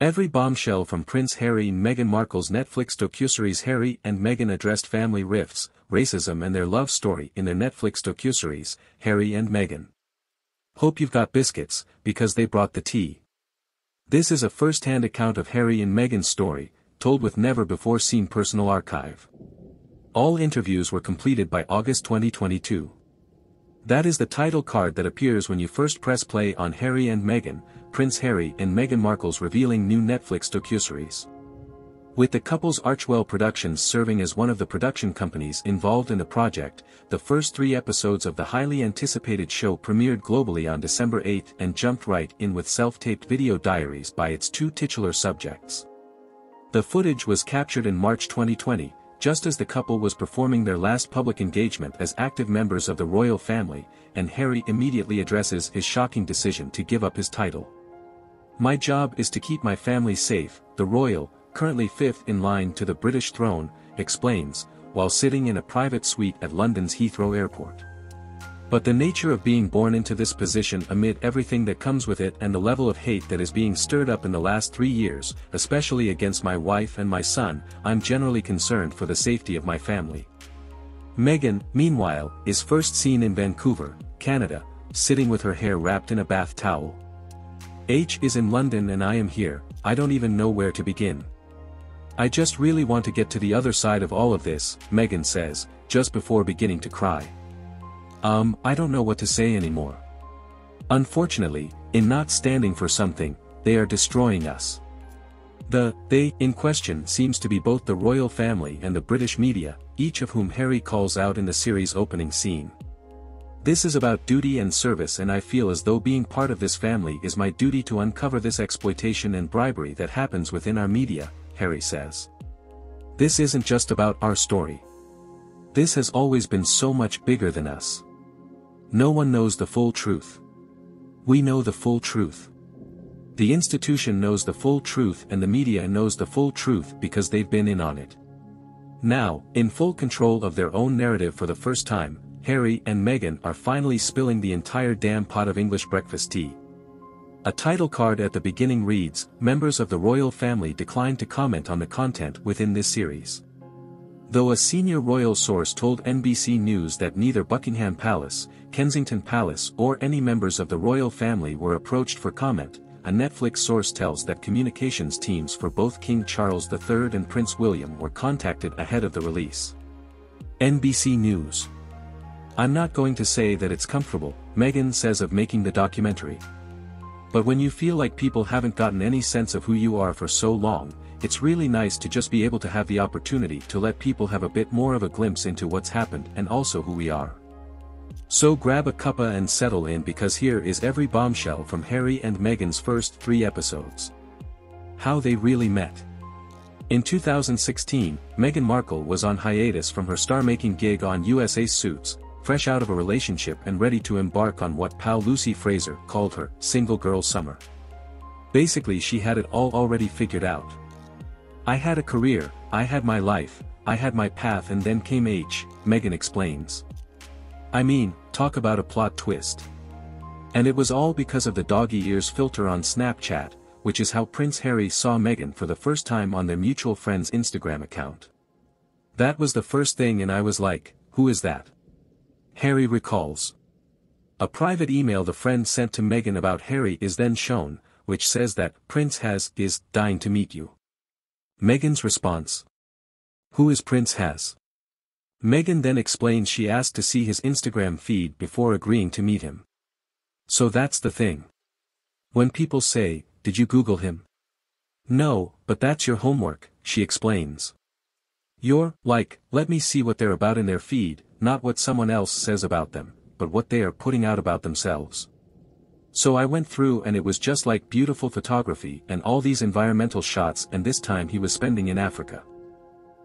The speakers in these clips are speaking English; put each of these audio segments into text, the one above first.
Every bombshell from Prince Harry and Meghan Markle's Netflix docuseries. Harry and Meghan addressed family rifts, racism and their love story in their Netflix docuseries, Harry and Meghan. Hope you've got biscuits, because they brought the tea. This is a first-hand account of Harry and Meghan's story, told with never-before-seen personal archive. All interviews were completed by August 2022. That is the title card that appears when you first press play on Harry and Meghan, Prince Harry and Meghan Markle's revealing new Netflix docuseries. With the couple's Archwell Productions serving as one of the production companies involved in the project, the first 3 episodes of the highly anticipated show premiered globally on December 8 and jumped right in with self-taped video diaries by its 2 titular subjects. The footage was captured in March 2020, just as the couple was performing their last public engagement as active members of the royal family, and Harry immediately addresses his shocking decision to give up his title. "My job is to keep my family safe," the royal, currently 5th in line to the British throne, explains, while sitting in a private suite at London's Heathrow Airport. "But the nature of being born into this position amid everything that comes with it and the level of hate that is being stirred up in the last 3 years, especially against my wife and my son, I'm generally concerned for the safety of my family." Meghan, meanwhile, is first seen in Vancouver, Canada, sitting with her hair wrapped in a bath towel. "H is in London and I am here, I don't even know where to begin. I just really want to get to the other side of all of this," Meghan says, just before beginning to cry. I don't know what to say anymore. Unfortunately, in not standing for something, they are destroying us." The "they" in question seems to be both the royal family and the British media, each of whom Harry calls out in the series' opening scene. "This is about duty and service, and I feel as though being part of this family is my duty to uncover this exploitation and bribery that happens within our media," Harry says. "This isn't just about our story. This has always been so much bigger than us. No one knows the full truth. We know the full truth. The institution knows the full truth and the media knows the full truth because they've been in on it." Now, in full control of their own narrative for the first time, Harry and Meghan are finally spilling the entire damn pot of English breakfast tea. A title card at the beginning reads, "Members of the royal family declined to comment on the content within this series." Though a senior royal source told NBC News that neither Buckingham Palace, Kensington Palace or any members of the royal family were approached for comment, a Netflix source tells that communications teams for both King Charles III and Prince William were contacted ahead of the release. NBC News. "I'm not going to say that it's comfortable," Meghan says of making the documentary. "But when you feel like people haven't gotten any sense of who you are for so long, it's really nice to just be able to have the opportunity to let people have a bit more of a glimpse into what's happened and also who we are. So grab a cuppa and settle in, because here is every bombshell from Harry and Meghan's first 3 episodes. How they really met. In 2016, Meghan Markle was on hiatus from her star-making gig on USA Suits, fresh out of a relationship and ready to embark on what pal Lucy Fraser called her single girl summer. Basically, she had it all already figured out. "I had a career, I had my life, I had my path, and then came H," Meghan explains. "I mean, talk about a plot twist. And it was all because of the doggy ears filter on Snapchat, which is how Prince Harry saw Meghan for the first time on their mutual friend's Instagram account. That was the first thing, and I was like, who is that?" Harry recalls. A private email the friend sent to Meghan about Harry is then shown, which says that Prince is dying to meet you. Meghan's response. "Who is Prince Has?" Meghan then explains she asked to see his Instagram feed before agreeing to meet him. "So that's the thing. When people say, 'Did you Google him?' No, but that's your homework," she explains. "You're, like, let me see what they're about in their feed, not what someone else says about them, but what they are putting out about themselves. So I went through and it was just like beautiful photography and all these environmental shots, and this time he was spending in Africa."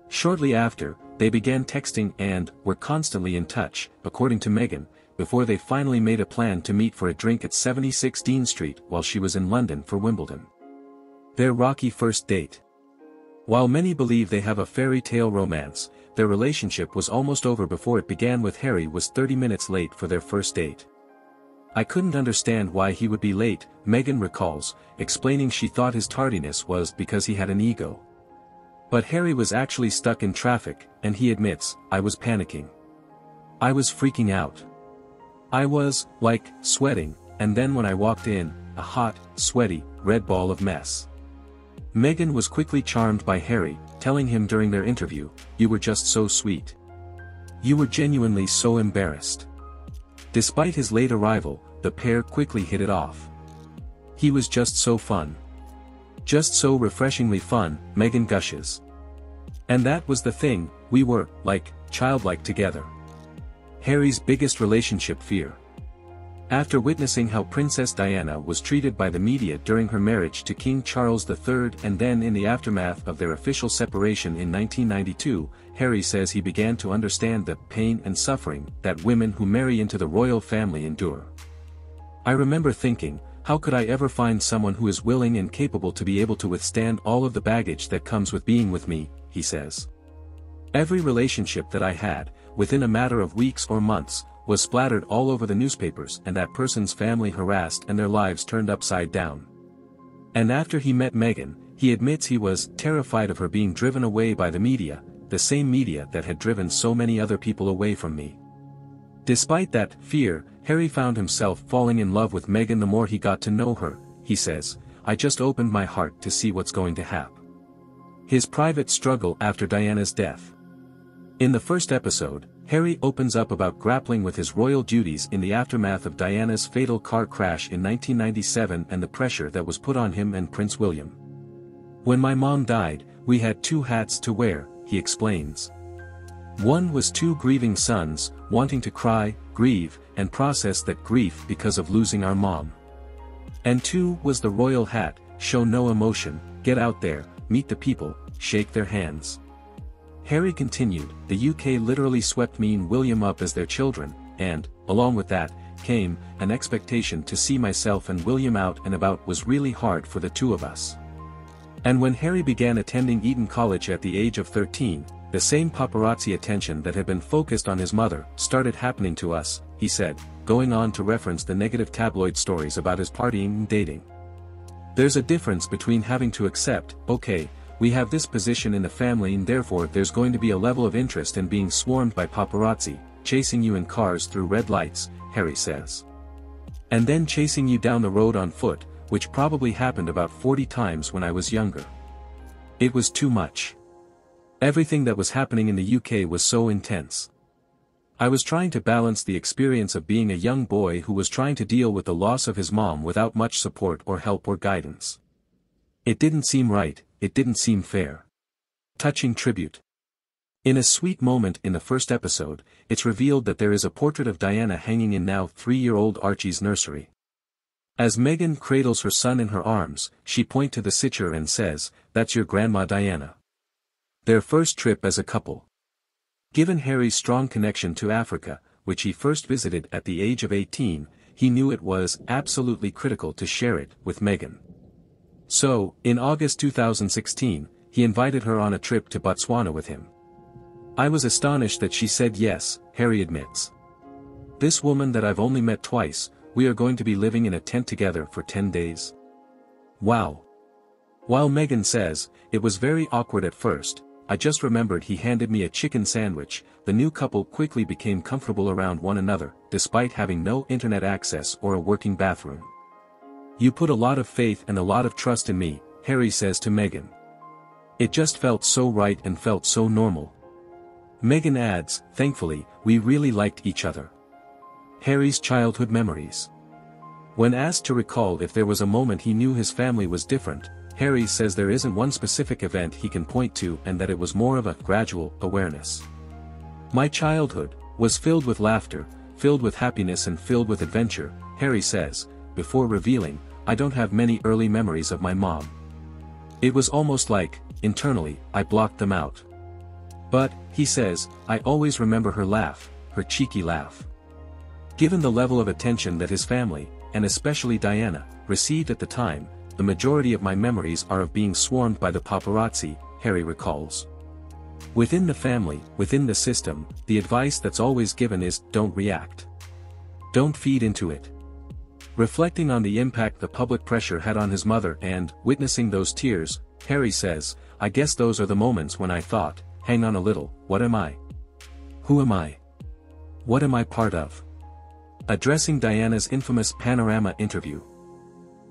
Shortly after, they began texting and were constantly in touch, according to Meghan, before they finally made a plan to meet for a drink at 76 Dean Street while she was in London for Wimbledon. Their rocky first date. While many believe they have a fairy tale romance, their relationship was almost over before it began, with Harry was 30 minutes late for their first date. I couldn't understand why he would be late, Meghan recalls, explaining she thought his tardiness was because he had an ego. But Harry was actually stuck in traffic, and he admits, I was panicking. I was freaking out. I was, like, sweating, and then when I walked in, a hot, sweaty, red ball of mess. Meghan was quickly charmed by Harry, telling him during their interview, "You were just so sweet. You were genuinely so embarrassed." Despite his late arrival, the pair quickly hit it off. "He was just so fun. Just so refreshingly fun," Meghan gushes. "And that was the thing, we were, like, childlike together." Harry's biggest relationship fear. After witnessing how Princess Diana was treated by the media during her marriage to King Charles III and then in the aftermath of their official separation in 1992, Harry says he began to understand the pain and suffering that women who marry into the royal family endure. "I remember thinking, how could I ever find someone who is willing and capable to be able to withstand all of the baggage that comes with being with me," he says. "Every relationship that I had, within a matter of weeks or months, was splattered all over the newspapers and that person's family harassed and their lives turned upside down." And after he met Meghan, he admits he was terrified of her being driven away by the media, the same media that had driven so many other people away from me. Despite that fear, Harry found himself falling in love with Meghan the more he got to know her, he says, "I just opened my heart to see what's going to happen." His private struggle after Diana's death. In the first episode, Harry opens up about grappling with his royal duties in the aftermath of Diana's fatal car crash in 1997 and the pressure that was put on him and Prince William. "When my mom died, we had two hats to wear," he explains. "One was two grieving sons, wanting to cry, grieve, and process that grief because of losing our mom. And two was the royal hat, show no emotion, get out there, meet the people, shake their hands." Harry continued, "The UK literally swept me and William up as their children, and, along with that, came, an expectation to see myself and William out and about was really hard for the two of us." And when Harry began attending Eton College at the age of 13, the same paparazzi attention that had been focused on his mother started happening to us, he said, going on to reference the negative tabloid stories about his partying and dating. "There's a difference between having to accept, okay, we have this position in the family and therefore there's going to be a level of interest in being swarmed by paparazzi, chasing you in cars through red lights," Harry says. "And then chasing you down the road on foot, which probably happened about 40 times when I was younger. It was too much. Everything that was happening in the UK was so intense. I was trying to balance the experience of being a young boy who was trying to deal with the loss of his mom without much support or help or guidance. It didn't seem right, it didn't seem fair." Touching tribute. In a sweet moment in the first episode, it's revealed that there is a portrait of Diana hanging in now 3-year-old Archie's nursery. As Meghan cradles her son in her arms, she points to the picture and says, "That's your grandma Diana." Their first trip as a couple. Given Harry's strong connection to Africa, which he first visited at the age of 18, he knew it was absolutely critical to share it with Meghan. So, in August 2016, he invited her on a trip to Botswana with him. "I was astonished that she said yes," Harry admits. "This woman that I've only met twice, we are going to be living in a tent together for 10 days. Wow." While Meghan says, "It was very awkward at first, I just remembered he handed me a chicken sandwich," the new couple quickly became comfortable around one another, despite having no internet access or a working bathroom. "You put a lot of faith and a lot of trust in me," Harry says to Meghan. "It just felt so right and felt so normal." Meghan adds, "Thankfully, we really liked each other." Harry's childhood memories. When asked to recall if there was a moment he knew his family was different, Harry says there isn't one specific event he can point to and that it was more of a gradual awareness. "My childhood was filled with laughter, filled with happiness and filled with adventure," Harry says, before revealing, "I don't have many early memories of my mom. It was almost like, internally, I blocked them out. But," he says, "I always remember her laugh, her cheeky laugh." Given the level of attention that his family, and especially Diana, received at the time, the majority of my memories are of being swarmed by the paparazzi, Harry recalls. Within the family, within the system, the advice that's always given is, don't react. Don't feed into it. Reflecting on the impact the public pressure had on his mother and, witnessing those tears, Harry says, "I guess those are the moments when I thought, hang on a little, what am I? Who am I? What am I part of?" Addressing Diana's infamous Panorama interview.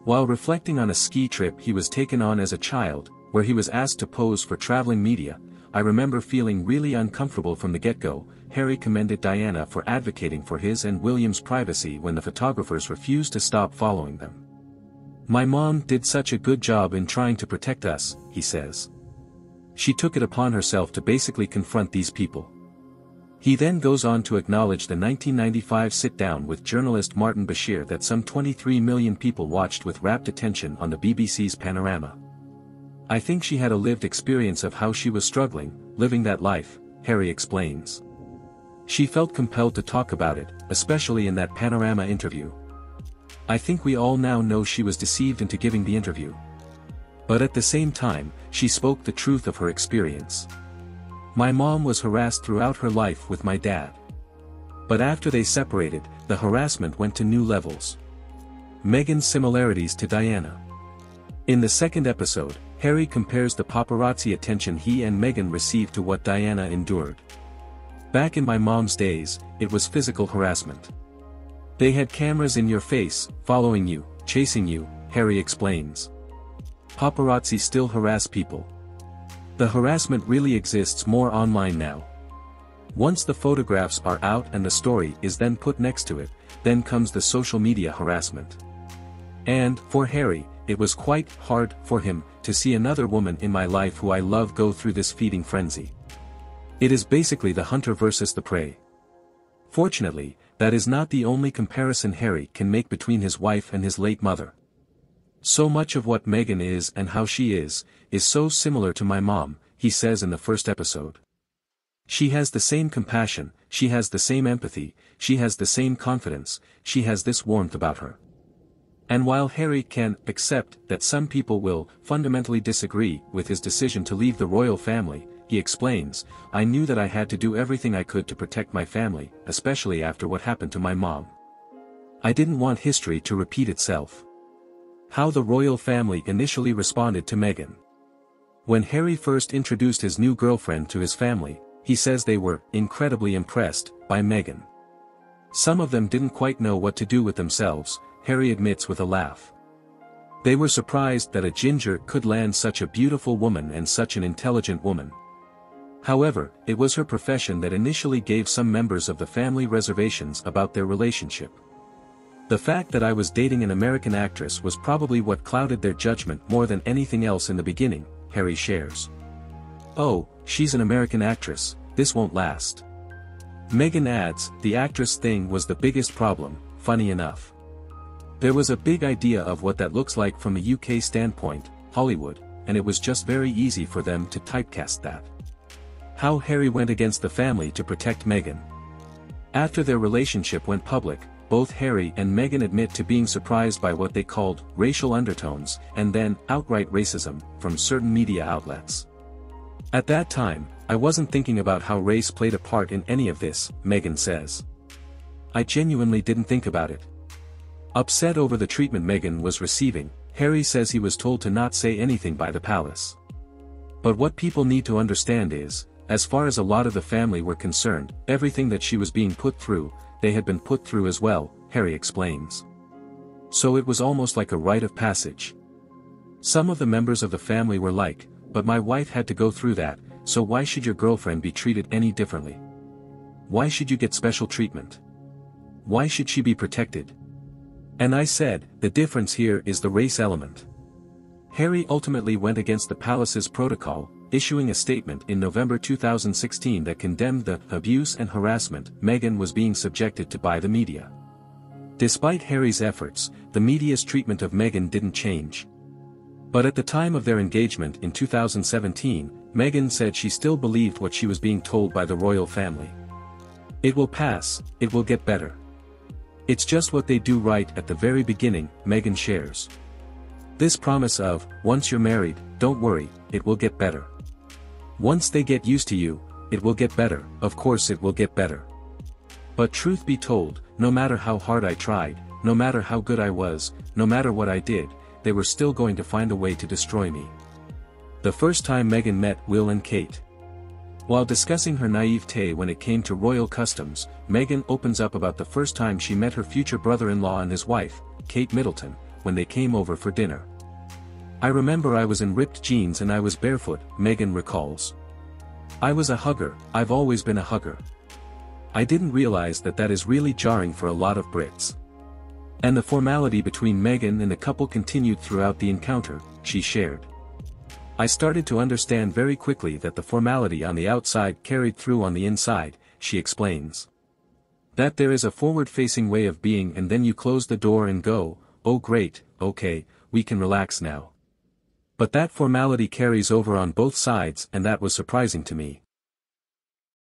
While reflecting on a ski trip he was taken on as a child, where he was asked to pose for traveling media, "I remember feeling really uncomfortable from the get-go." Harry commended Diana for advocating for his and William's privacy when the photographers refused to stop following them. "My mom did such a good job in trying to protect us," he says. "She took it upon herself to basically confront these people." He then goes on to acknowledge the 1995 sit-down with journalist Martin Bashir that some 23 million people watched with rapt attention on the BBC's Panorama. "I think she had a lived experience of how she was struggling, living that life," Harry explains. "She felt compelled to talk about it, especially in that Panorama interview. I think we all now know she was deceived into giving the interview. But at the same time, she spoke the truth of her experience. My mom was harassed throughout her life with my dad. But after they separated, the harassment went to new levels." Meghan's similarities to Diana. In the second episode, Harry compares the paparazzi attention he and Meghan received to what Diana endured. "Back in my mom's days, it was physical harassment. They had cameras in your face, following you, chasing you," Harry explains. "Paparazzi still harass people. The harassment really exists more online now. Once the photographs are out and the story is then put next to it, then comes the social media harassment. And, for Harry, it was quite hard for him to see another woman in my life who I love go through this feeding frenzy. It is basically the hunter versus the prey." Fortunately, that is not the only comparison Harry can make between his wife and his late mother. "So much of what Meghan is and how she is so similar to my mom," he says in the first episode. "She has the same compassion, she has the same empathy, she has the same confidence, she has this warmth about her." And while Harry can accept that some people will fundamentally disagree with his decision to leave the royal family, he explains, "I knew that I had to do everything I could to protect my family, especially after what happened to my mom. I didn't want history to repeat itself." How the royal family initially responded to Meghan. When Harry first introduced his new girlfriend to his family, he says they were incredibly impressed by Meghan. "Some of them didn't quite know what to do with themselves," Harry admits with a laugh. "They were surprised that a ginger could land such a beautiful woman and such an intelligent woman. However, it was her profession that initially gave some members of the family reservations about their relationship. The fact that I was dating an American actress was probably what clouded their judgment more than anything else in the beginning," Harry shares. "Oh, she's an American actress, this won't last." Meghan adds, "The actress thing was the biggest problem, funny enough. There was a big idea of what that looks like from a UK standpoint, Hollywood, and it was just very easy for them to typecast that." How Harry went against the family to protect Meghan. After their relationship went public, both Harry and Meghan admit to being surprised by what they called racial undertones, and then outright racism, from certain media outlets. "At that time, I wasn't thinking about how race played a part in any of this," Meghan says. "I genuinely didn't think about it." Upset over the treatment Meghan was receiving, Harry says he was told to not say anything by the palace. "But what people need to understand is, as far as a lot of the family were concerned, everything that she was being put through, they had been put through as well," Harry explains. "So it was almost like a rite of passage. Some of the members of the family were like, 'But my wife had to go through that, so why should your girlfriend be treated any differently? Why should you get special treatment? Why should she be protected?' And I said, the difference here is the race element." Harry ultimately went against the palace's protocol, issuing a statement in November 2016 that condemned the abuse and harassment Meghan was being subjected to by the media. Despite Harry's efforts, the media's treatment of Meghan didn't change. But at the time of their engagement in 2017, Meghan said she still believed what she was being told by the royal family. "It will pass, it will get better. It's just what they do right at the very beginning," Meghan shares. This promise of, "Once you're married, don't worry, it will get better. Once they get used to you, it will get better, of course it will get better. But truth be told, no matter how hard I tried, no matter how good I was, no matter what I did, they were still going to find a way to destroy me. The first time Meghan met Will and Kate. While discussing her naivete when it came to royal customs, Meghan opens up about the first time she met her future brother-in-law and his wife, Kate Middleton, when they came over for dinner. "I remember I was in ripped jeans and I was barefoot," Meghan recalls. "I was a hugger, I've always been a hugger. I didn't realize that that is really jarring for a lot of Brits." And the formality between Meghan and the couple continued throughout the encounter, she shared. "I started to understand very quickly that the formality on the outside carried through on the inside," she explains. "That there is a forward-facing way of being and then you close the door and go, oh great, okay, we can relax now. But that formality carries over on both sides and that was surprising to me."